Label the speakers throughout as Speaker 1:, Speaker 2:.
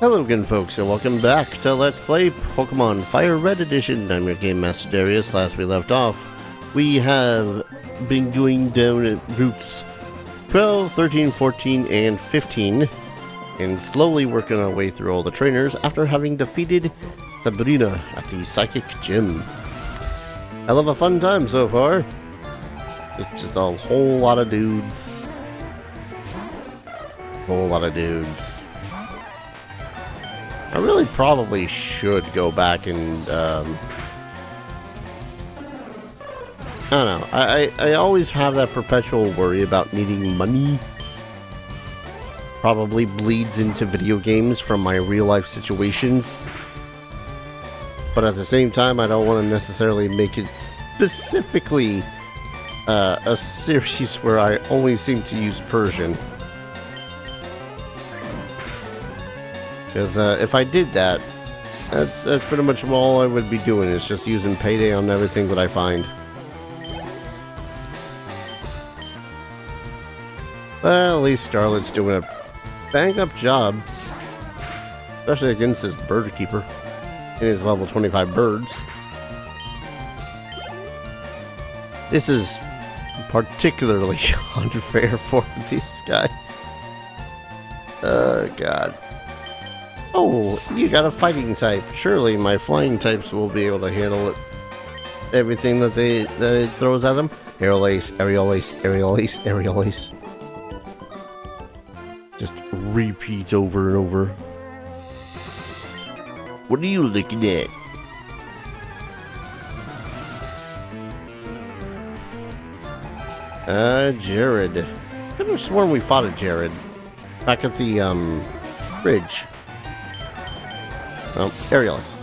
Speaker 1: Hello again, folks, and welcome back to Let's Play Pokemon FireRed Edition. I'm your Game Master Darius. Last we left off, we have been going down at routes 12, 13, 14, and 15, and slowly working our way through all the trainers after having defeated Sabrina at the Psychic Gym. I love a fun time so far. It's just a whole lot of dudes. I really probably should go back and, I don't know, I always have that perpetual worry about needing money. Probably bleeds into video games from my real life situations. But at the same time, I don't want to necessarily make it specifically a series where I only seem to use Persian. Because if I did that, that's pretty much all I would be doing, is just using Payday on everything that I find. Well, at least Scarlet's doing a bang-up job. Especially against this bird keeper and his level 25 birds. This is particularly unfair for this guy. Oh, God. Oh, you got a fighting type. Surely my flying types will be able to handle it. Everything that it throws at them. Aerial Ace, Aerial Ace, Aerial Ace, Aerial Ace. Just repeats over and over. What are you looking at? Jared. I could have sworn we fought a Jared back at the bridge. Oh, Aerialist.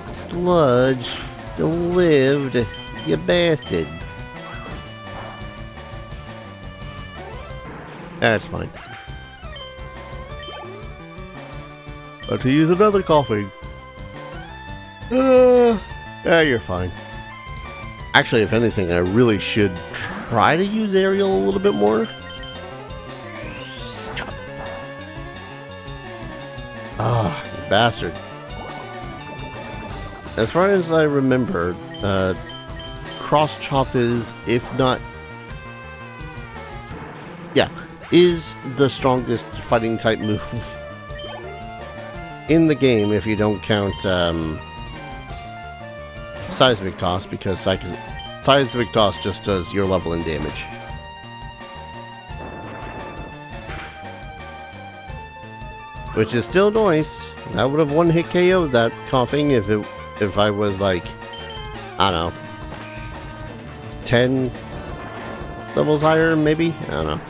Speaker 1: Sludge. You lived, you bastard. That's fine. But to use another coughing. Yeah, you're fine. Actually, if anything, I really should try to use Aerial a little bit more. Ah, you bastard. As far as I remember, Cross Chop is, if not... yeah, is the strongest fighting type move in the game, if you don't count Seismic Toss, because Seismic Toss just does your level in damage. Which is still nice. I would have one-hit KO'd that coughing if I was like, I don't know, 10 levels higher, maybe? I don't know.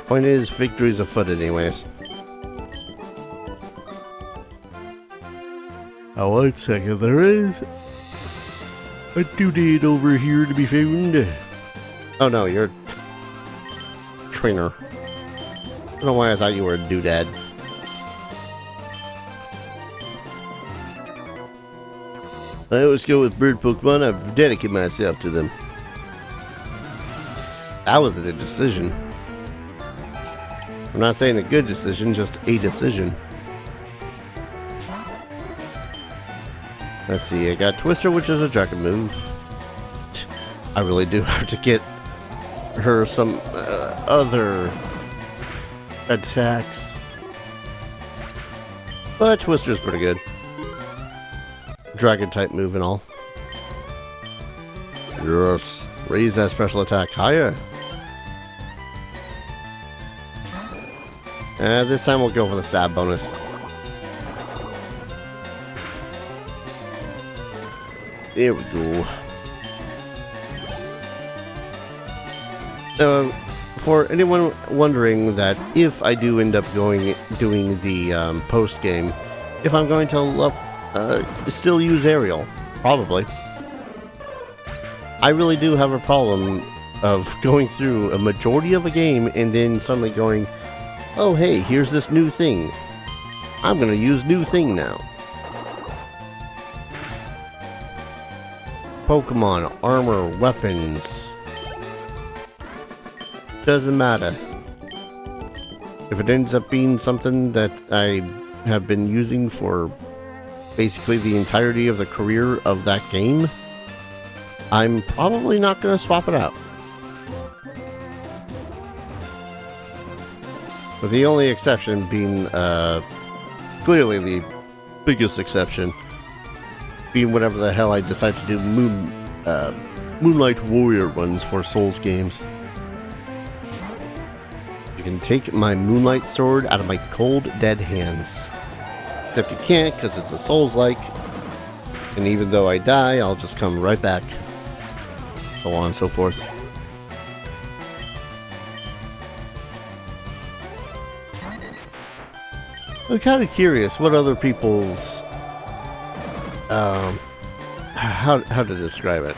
Speaker 1: Point is, victory's afoot anyways. Oh, 1 second, there is a doodad over here to be found. Oh no, you're a trainer. I don't know why I thought you were a doodad. I always go with bird Pokemon. I've dedicated myself to them. That was a decision. I'm not saying a good decision, just a decision. Let's see, I got Twister, which is a dragon move. I really do have to get her some other attacks. But Twister's pretty good. Dragon type move and all. Yes. Raise that special attack higher. This time we'll go for the stab bonus. There we go. For anyone wondering that if I do end up doing the post game, if I'm going to still use Aerial, probably. I really do have a problem of going through a majority of a game and then suddenly going, oh hey, here's this new thing. I'm gonna use new thing now. Pokemon, armor, weapons. Doesn't matter. If it ends up being something that I have been using for basically the entirety of the career of that game, I'm probably not going to swap it out. With the only exception being, clearly the biggest exception, being whatever the hell I decide to do Moonlight Warrior runs for Souls games. You can take my Moonlight Sword out of my cold, dead hands. Except you can't, because it's a Souls-like. And even though I die, I'll just come right back. So on and so forth. I'm kind of curious what other people's... how to describe it.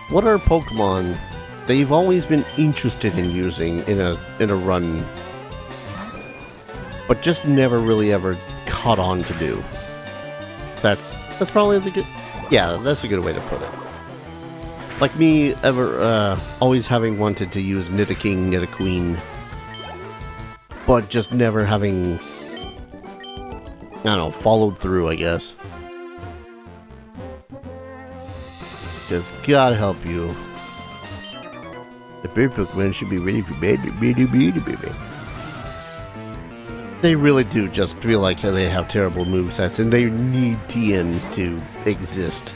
Speaker 1: What are Pokemon they've always been interested in using in a run, but just never really ever caught on to do? That's probably the good... Yeah, that's a good way to put it. Like me always having wanted to use Nidoking, Nidoqueen, but just never having, I don't know, followed through, I guess. Just gotta help you. The bird Pokemon should be ready for bed. They really do just feel like they have terrible movesets and they need TMs to exist.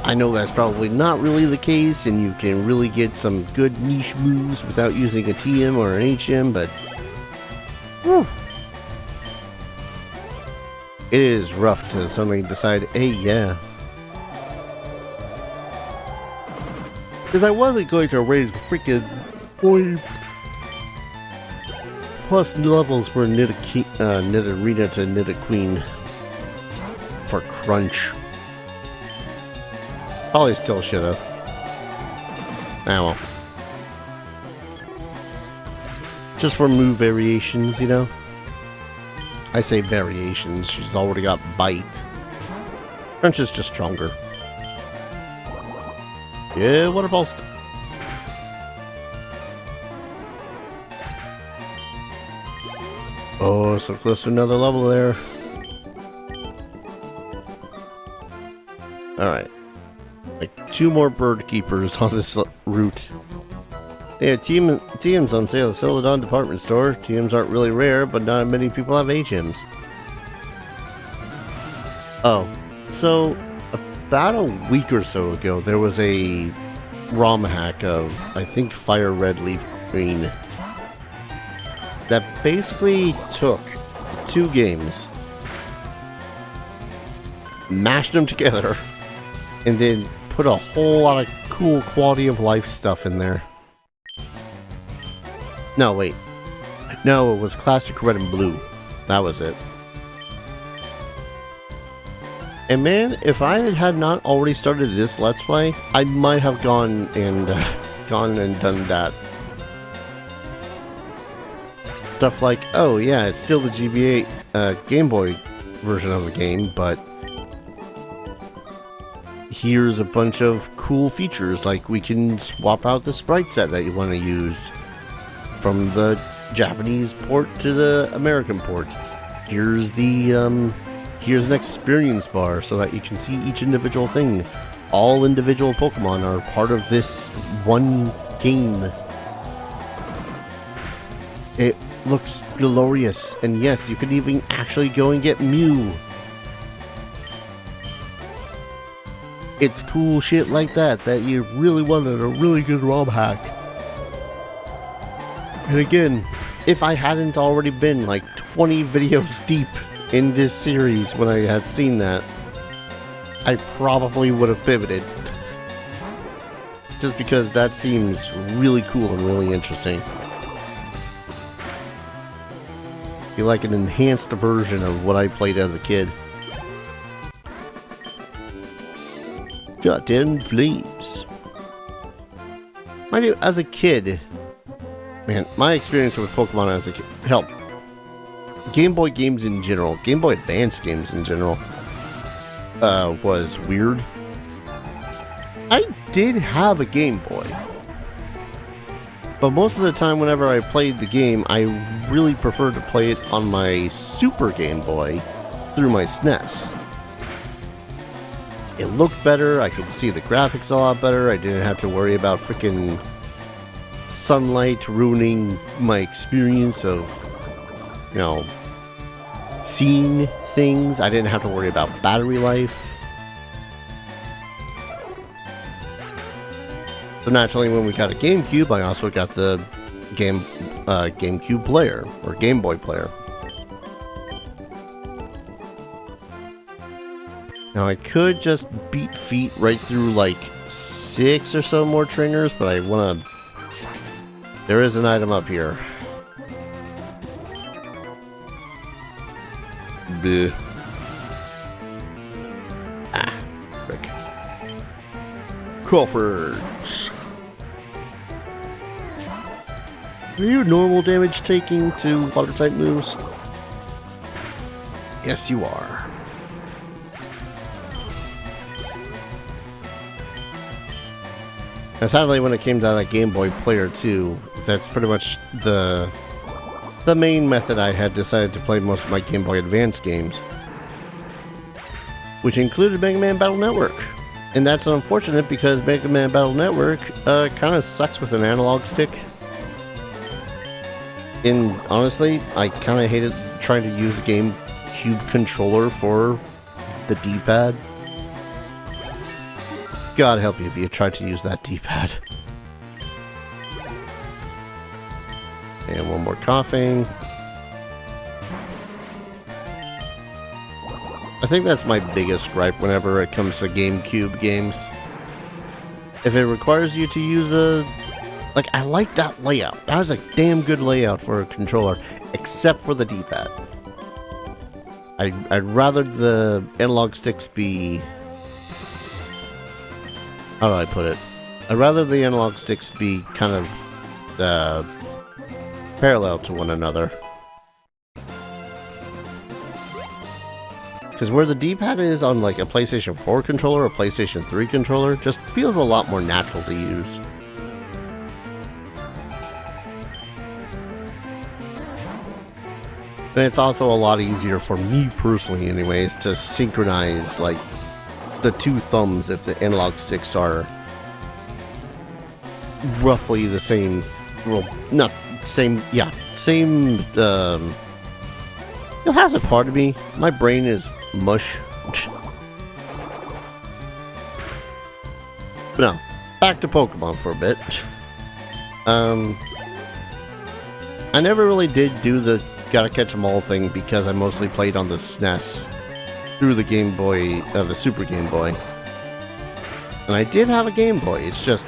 Speaker 1: I know that's probably not really the case, and you can really get some good niche moves without using a TM or an HM, but whew, it is rough to suddenly decide, hey, yeah. Because I wasn't going to raise freaking 40 plus levels for Nidorina to Nidoqueen for crunch. Probably still should have. Well. Just for move variations, you know? I say variations, she's already got Bite. Crunch is just stronger. Yeah, Water Pulse. Oh, so close to another level there. Alright. Like 2 more bird keepers on this route. Yeah, TMs on sale at Celadon Department Store. TMs aren't really rare, but not many people have HMs. Oh, so about a week or so ago, there was a ROM hack of, I think, FireRed Leaf Green that basically took 2 games, mashed them together, and then put a whole lot of cool quality of life stuff in there. No, wait. No, it was Classic Red and Blue. That was it. And man, if I had not already started this Let's Play, I might have gone and done that. Stuff like, oh yeah, it's still the GBA Game Boy version of the game, but here's a bunch of cool features, like we can swap out the sprite set that you want to use from the Japanese port to the American port. Here's the here's an experience bar so that you can see each individual thing. All individual Pokemon are part of this one game. It looks glorious, and yes, you could even actually go and get Mew. It's cool shit like that you really wanted a really good ROM hack. And again, if I hadn't already been like 20 videos deep in this series when I had seen that, I probably would have pivoted. Just because that seems really cool and really interesting. Be like an enhanced version of what I played as a kid. Shut in flames. Mind you, as a kid, man, my experience with Pokemon as a kid, hell, Game Boy games in general, Game Boy Advance games in general, was weird. I did have a Game Boy. But most of the time whenever I played the game, I really preferred to play it on my Super Game Boy through my SNES. It looked better, I could see the graphics a lot better, I didn't have to worry about freaking sunlight ruining my experience of, you know, seeing things. I didn't have to worry about battery life. So naturally, when we got a GameCube, I also got the GameCube player, or Game Boy player. Now I could just beat feet right through like 6 or so more trainers, but I want to... There is an item up here. Bleh. Ah, frick. Crawfords. Are you normal damage taking to water type moves? Yes, you are. And sadly, when it came to that Game Boy player too, that's pretty much the main method I had decided to play most of my Game Boy Advance games, which included Mega Man Battle Network. And that's unfortunate because Mega Man Battle Network kind of sucks with an analog stick. And honestly, I kind of hated trying to use the GameCube controller for the D-pad. God help you if you try to use that D-pad. And one more coughing. I think that's my biggest gripe whenever it comes to GameCube games. If it requires you to use a... Like, I like that layout. That was a damn good layout for a controller, except for the D-pad. I'd rather the analog sticks be... How do I put it? I'd rather the analog sticks be kind of parallel to one another. Because where the D-pad is on like a PlayStation 4 controller or PlayStation 3 controller, just feels a lot more natural to use. And it's also a lot easier for me personally anyways to synchronize like the two thumbs if the analog sticks are roughly the same, well, not same, yeah, same, you'll have to pardon me, my brain is mush. But no, back to Pokemon for a bit. I never really did do the gotta catch 'em all thing because I mostly played on the SNES through the Game Boy, the Super Game Boy. And I did have a Game Boy, it's just,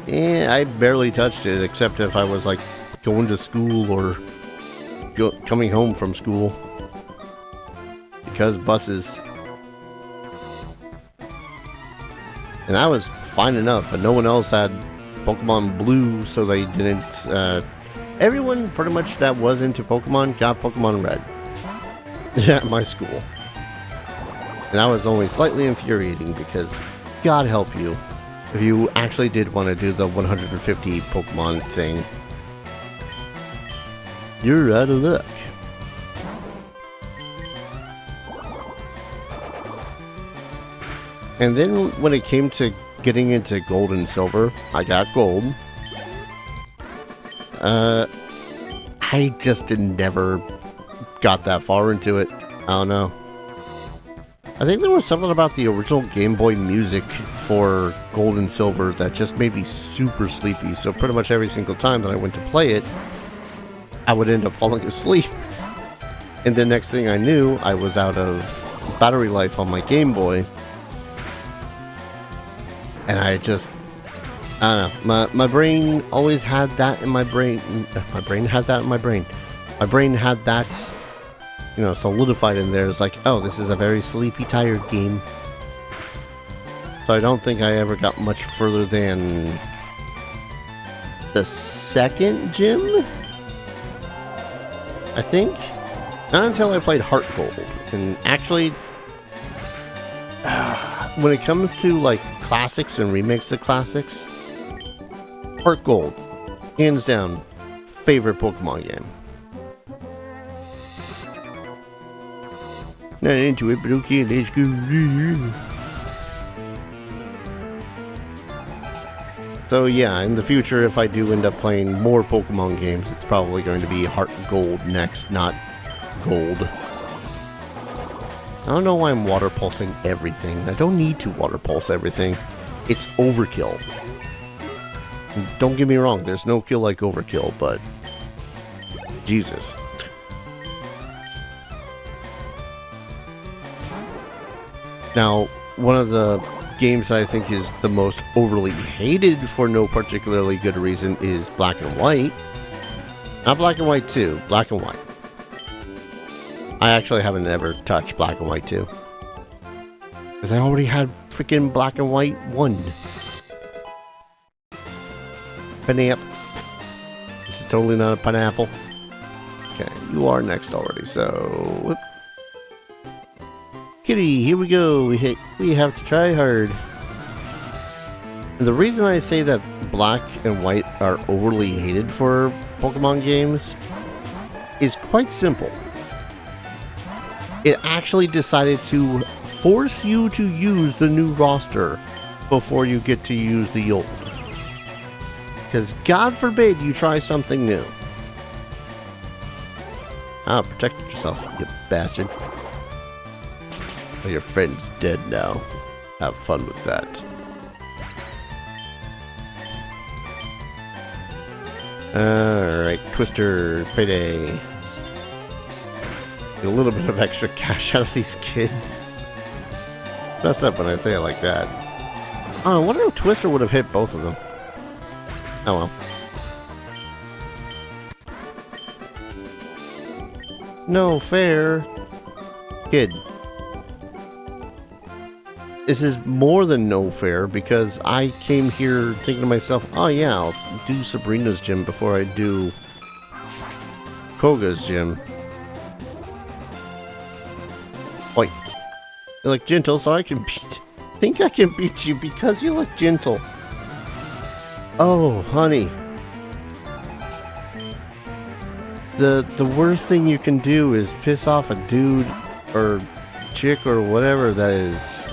Speaker 1: I barely touched it except if I was like going to school or coming home from school. Because buses. And that was fine enough, but no one else had Pokemon Blue, so they didn't, everyone pretty much that was into Pokemon got Pokemon Red at my school. And that was only slightly infuriating because, God help you, if you actually did want to do the 150 Pokemon thing, you're out of luck. And then when it came to getting into Gold and Silver, I got Gold. I just never got that far into it. I don't know. I think there was something about the original Game Boy music for Gold and Silver that just made me super sleepy, so pretty much every single time that I went to play it, I would end up falling asleep. And the next thing I knew, I was out of battery life on my Game Boy. And I just, I don't know, my brain always had that in my brain. My brain had that in my brain. My brain had that, you know, solidified in there. It's like, oh, this is a very sleepy, tired game. So I don't think I ever got much further than the second gym, I think. Not until I played Heart Gold. And actually, when it comes to like classics and remakes of classics. Heart Gold, hands down, favorite Pokemon game. Not into it, but okay, let's go. So yeah, in the future, if I do end up playing more Pokemon games, it's probably going to be Heart Gold next, not Gold. I don't know why I'm water pulsing everything. I don't need to water pulse everything. It's overkill. Don't get me wrong, there's no kill like overkill, but Jesus. Now, one of the games that I think is the most overly hated for no particularly good reason is Black and White. Not Black and White 2, Black and White. I actually haven't ever touched Black and White 2. Because I already had freaking Black and White 1. Panap. This is totally not a pineapple. Okay, you are next already, so... Whoop. Kitty, here we go. We have to try hard. And the reason I say that Black and White are overly hated for Pokemon games is quite simple. It actually decided to force you to use the new roster before you get to use the old. Because God forbid you try something new. Ah, protect yourself, you bastard. Well, your friend's dead now. Have fun with that. Alright, Twister, payday. Get a little bit of extra cash out of these kids. Messed up when I say it like that. Oh, I wonder if Twister would have hit both of them. Oh well. No fair. Kid. This is more than no fair because I came here thinking to myself, oh yeah, I'll do Sabrina's gym before I do Koga's gym. Wait. You look gentle, so I can think I can beat you because you look gentle. Oh, honey. The worst thing you can do is piss off a dude or chick or whatever that is.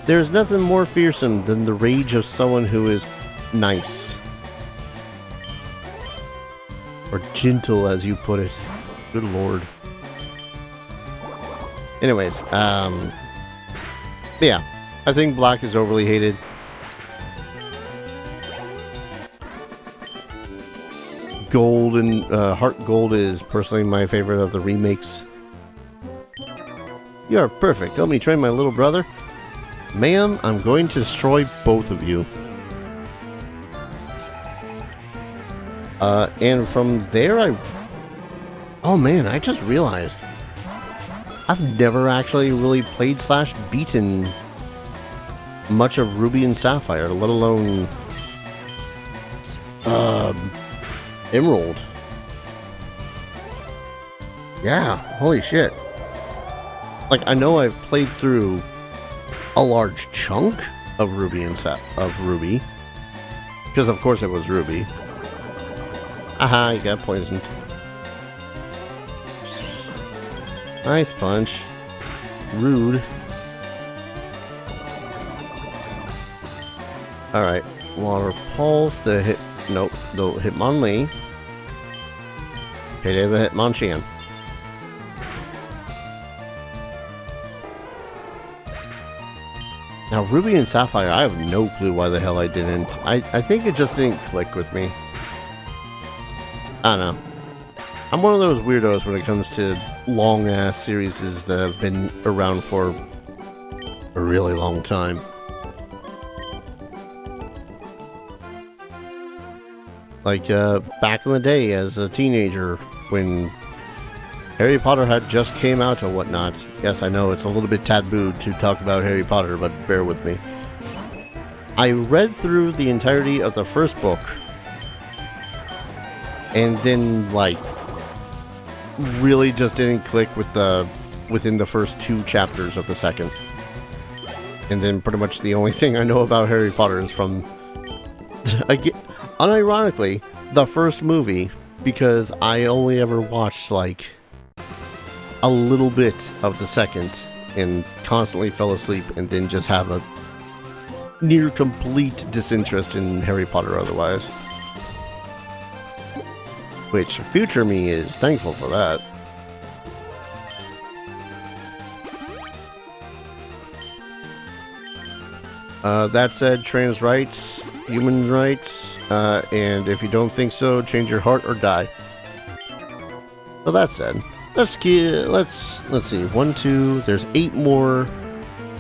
Speaker 1: There's nothing more fearsome than the rage of someone who is nice. Or gentle, as you put it. Good lord. Anyways, yeah. I think Black is overly hated. Gold and Heart Gold is personally my favorite of the remakes. You are perfect. Help me train my little brother. Ma'am, I'm going to destroy both of you. And from there oh man, I just realized. I've never actually really played / beaten much of Ruby and Sapphire, let alone Emerald. Yeah, holy shit. Like, I know I've played through a large chunk of Ruby because of course it was Ruby. Aha, you got poisoned. Nice punch. Rude. Alright, Water Pulse, the hit. Nope, the Hitmonlee. Payday the Hitmonchan. Now, Ruby and Sapphire, I have no clue why the hell I didn't. I think it just didn't click with me. I don't know. I'm one of those weirdos when it comes to long-ass series that have been around for a really long time. Like, back in the day as a teenager when Harry Potter had just came out or whatnot. Yes, I know it's a little bit taboo to talk about Harry Potter, but bear with me. I read through the entirety of the first book, and then, like, really just didn't click with the within the first 2 chapters of the second. And then pretty much the only thing I know about Harry Potter is from, unironically, the first movie, because I only ever watched like a little bit of the second and constantly fell asleep and then just have a near complete disinterest in Harry Potter otherwise. Which future me is thankful for that. That said, trans rights, human rights, and if you don't think so, change your heart or die. So that said, let's see, 1, 2, there's 8 more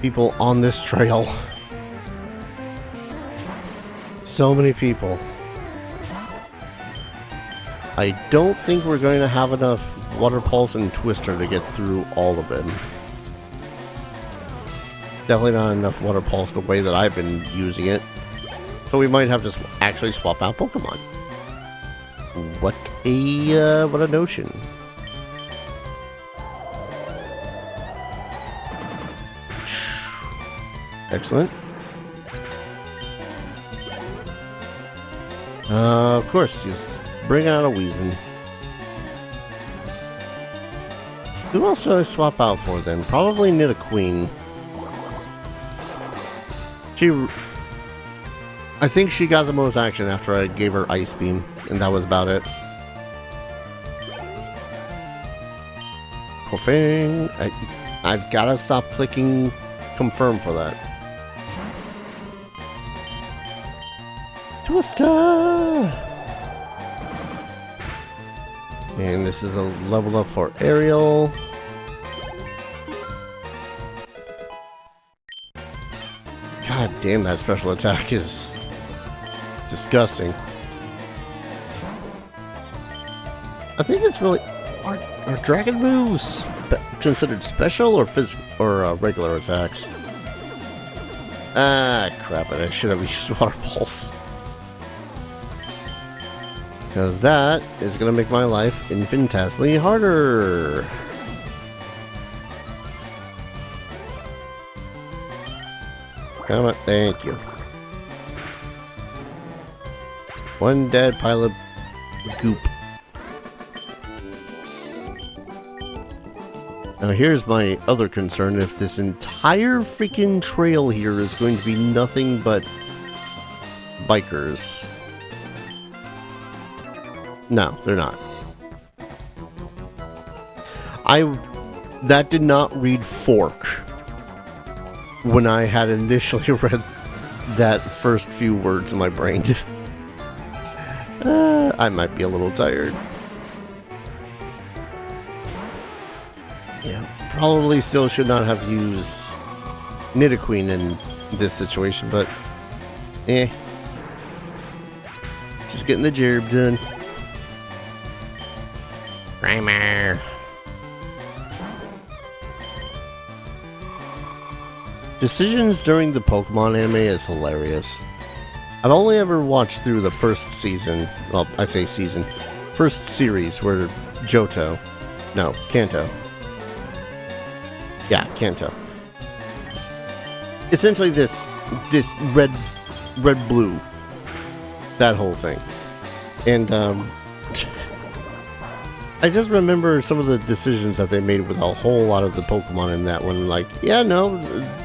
Speaker 1: people on this trail. So many people. I don't think we're going to have enough Water Pulse and Twister to get through all of them. Definitely not enough Water Pulse the way that I've been using it. So we might have to actually swap out Pokemon. What a notion. Excellent. Of course, just bring out a Weezing. Who else do I swap out for then? Probably Nidoqueen. I think she got the most action after I gave her Ice Beam, and that was about it. Koffing. I've gotta stop clicking confirm for that. Twister! And this is a level up for Ariel. God damn, that special attack is disgusting. I think it's really... Are dragon moves considered special or regular attacks? Ah, crap it. I should have used Water Pulse. Because that is going to make my life infinitesimally harder. Come on, thank you. One dead pile of goop. Now here's my other concern. If this entire freaking trail here is going to be nothing but bikers. No, they're not. That did not read fork when I had initially read that first few words in my brain. I might be a little tired. Yeah, probably still should not have used Nidoqueen in this situation, but just getting the job done. Primer. Decisions during the Pokemon anime is hilarious. I've only ever watched through the first season. Well, I say season. First series where Kanto. Yeah, Kanto. Essentially this red blue. That whole thing. And I just remember some of the decisions that they made with a whole lot of the Pokemon in that one. Like, yeah, no,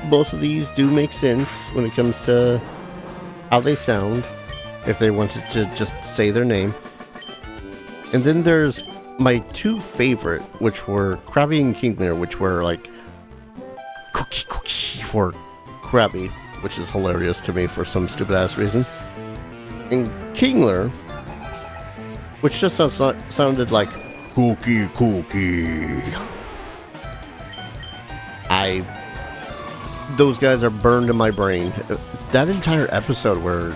Speaker 1: most of these do make sense when it comes to how they sound, if they wanted to just say their name. And then there's my 2 favorite, which were Krabby and Kingler, which were like cookie for Krabby, which is hilarious to me for some stupid ass reason. And Kingler, which just sounded like cookie. Those guys are burned in my brain. That entire episode where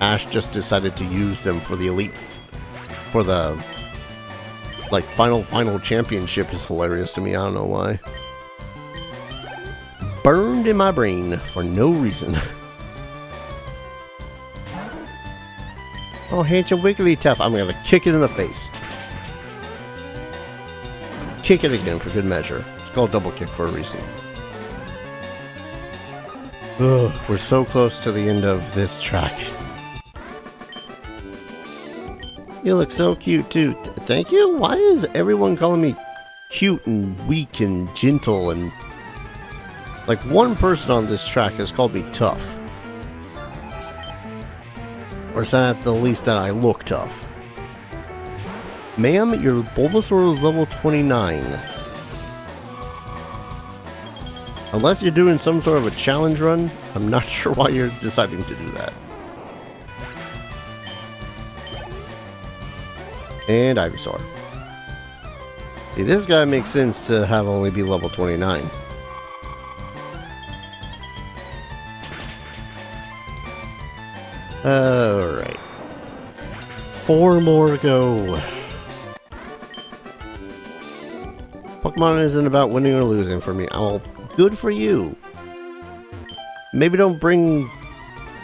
Speaker 1: Ash just decided to use them for the elite, for the like final championship is hilarious to me. I don't know why. Burned in my brain for no reason. Oh, ain't you Wigglytuff? I'm gonna kick it in the face. Kick it again for good measure. called double kick for a reason. Ugh, we're so close to the end of this track. You look so cute too. Thank you? Why is everyone calling me cute and weak and gentle and... Like, one person on this track has called me tough. Or said at the least that I look tough. Ma'am, your Bulbasaur is level 29. Unless you're doing some sort of a challenge run, I'm not sure why you're deciding to do that. And Ivysaur. See, this guy makes sense to have only be level 29. Alright. 4 more to go. Pokemon isn't about winning or losing for me. Oh, good for you. Maybe don't bring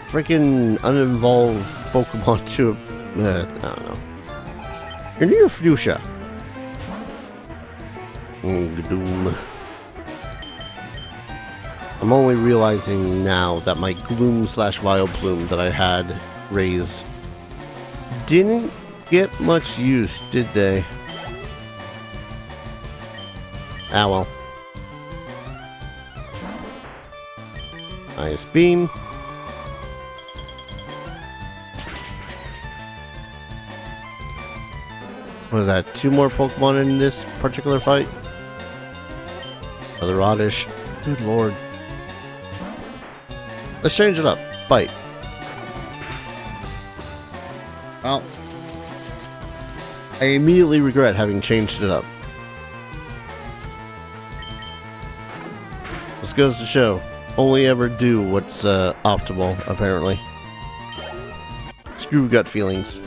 Speaker 1: freaking uninvolved Pokemon to I don't know. You're near Fuchsia. Doom. I'm only realizing now that my Gloom / Vileplume that I had raised didn't get much use, did they? Ah well. Ice Beam. What is that? 2 more Pokemon in this particular fight? Another Oddish. Good lord. Let's change it up. Bite. Well, I immediately regret having changed it up. This goes to show, only ever do what's optimal, apparently. Screw gut feelings.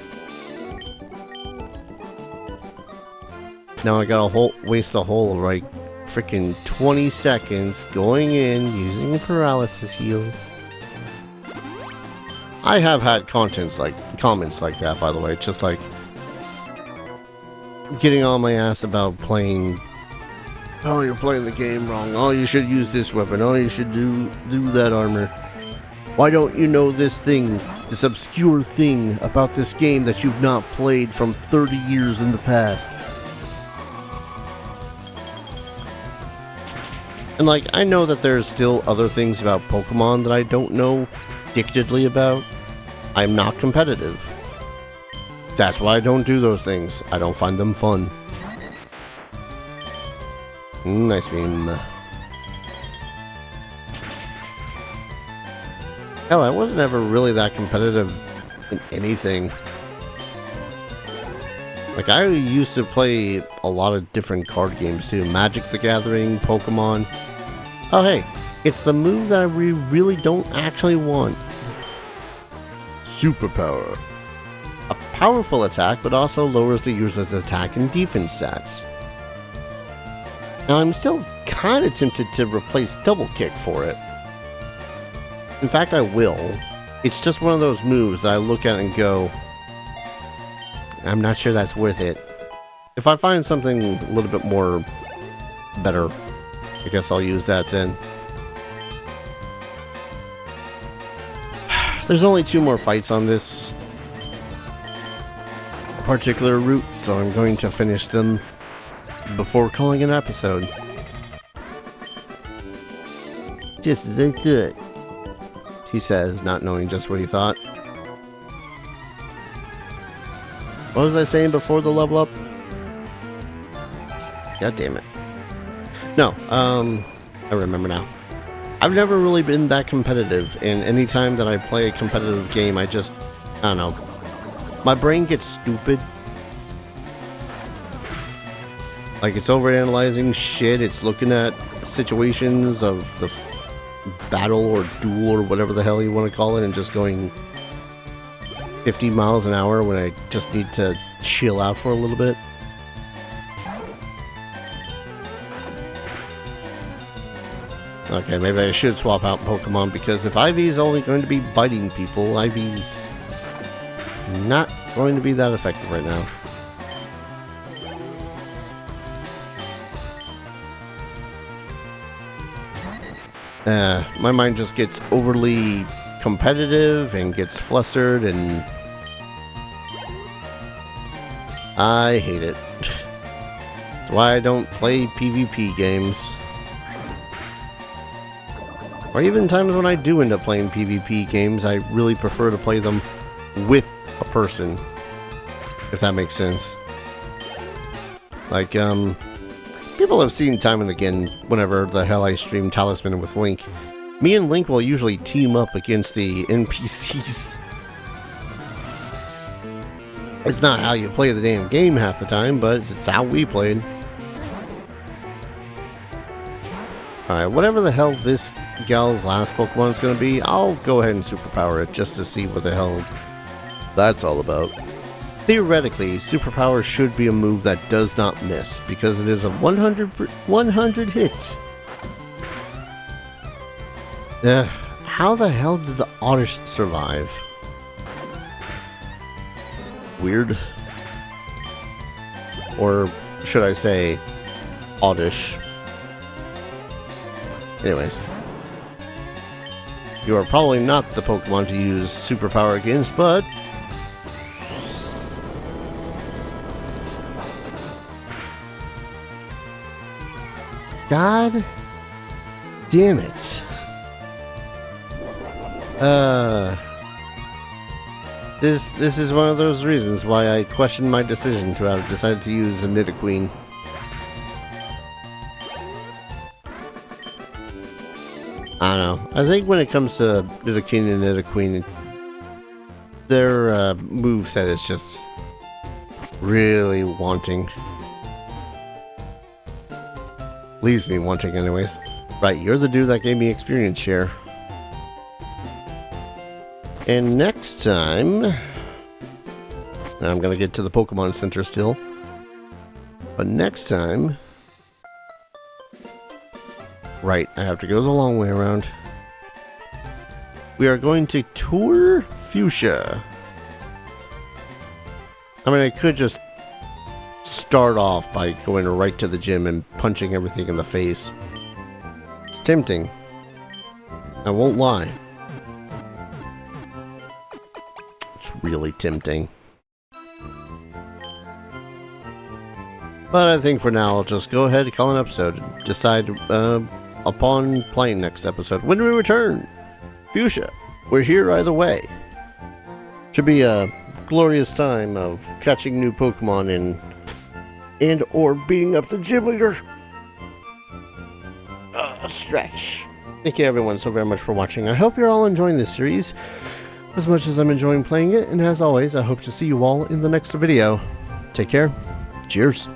Speaker 1: Now I gotta waste a whole, like, freaking 20 seconds going in, using a paralysis heal. I have had comments like that, by the way, just like getting on my ass about playing. Oh, you're playing the game wrong. Oh, you should use this weapon. Oh, you should do that armor. Why don't you know this thing, this obscure thing about this game that you've not played from 30 years in the past? And like, I know that there's still other things about Pokemon that I don't know dictedly about. I'm not competitive. That's why I don't do those things. I don't find them fun. Nice beam. Hell, I wasn't ever really that competitive in anything. Like, I used to play a lot of different card games too. Magic the Gathering, Pokemon. Oh hey, it's the move that I really don't actually want. Superpower. A powerful attack, but also lowers the user's attack and defense stats. Now I'm still kind of tempted to replace double kick for it. In fact, I will. It's just one of those moves that I look at and go, I'm not sure that's worth it. If I find something a little bit more better, I guess I'll use that then. There's only 2 more fights on this particular route, so I'm going to finish them before calling an episode. Just as I could, he says, not knowing just what he thought. What was I saying before the level up? God damn it. No, I remember now. I've never really been that competitive, and any time that I play a competitive game, I don't know. My brain gets stupid. Like, it's overanalyzing shit, it's looking at situations of the battle or duel or whatever the hell you want to call it, and just going 50 miles an hour when I just need to chill out for a little bit. Okay, maybe I should swap out Pokemon, because if Ivy's only going to be biting people, Ivy's not going to be that effective right now. My mind just gets overly competitive and gets flustered, and I hate it. That's why I don't play PvP games. Or even times when I do end up playing PvP games, I really prefer to play them with a person, if that makes sense. Like, people have seen time and again whenever the hell I stream Talisman with Link. Me and Link will usually team up against the NPCs. It's not how you play the damn game half the time, but it's how we played. Alright, whatever the hell this gal's last Pokemon is going to be, I'll go ahead and superpower it just to see what the hell that's all about. Theoretically, superpower should be a move that does not miss, because it is a 100 hit. How the hell did the Oddish survive? Weird. Or should I say, Oddish. Anyways. You are probably not the Pokemon to use superpower against, but God damn it. This is one of those reasons why I question my decision to have decided to use a Nidoqueen. I don't know. I think when it comes to Nidoqueen and Nidoqueen, their moveset is just really wanting. Leaves me wanting anyways. Right, you're the dude that gave me experience share. And next time, I'm gonna get to the Pokemon Center still. But next time, right, I have to go the long way around. We are going to tour Fuchsia. I mean, I could just start off by going right to the gym and punching everything in the face. It's tempting. I won't lie. It's really tempting. But I think for now, I'll just go ahead and call an episode and decide upon playing next episode. When we return, Fuchsia. We're here either way. Should be a glorious time of catching new Pokemon and or beating up the gym leader. Stretch. Thank you everyone so very much for watching. I hope you're all enjoying this series as much as I'm enjoying playing it, and as always, I hope to see you all in the next video. Take care. Cheers.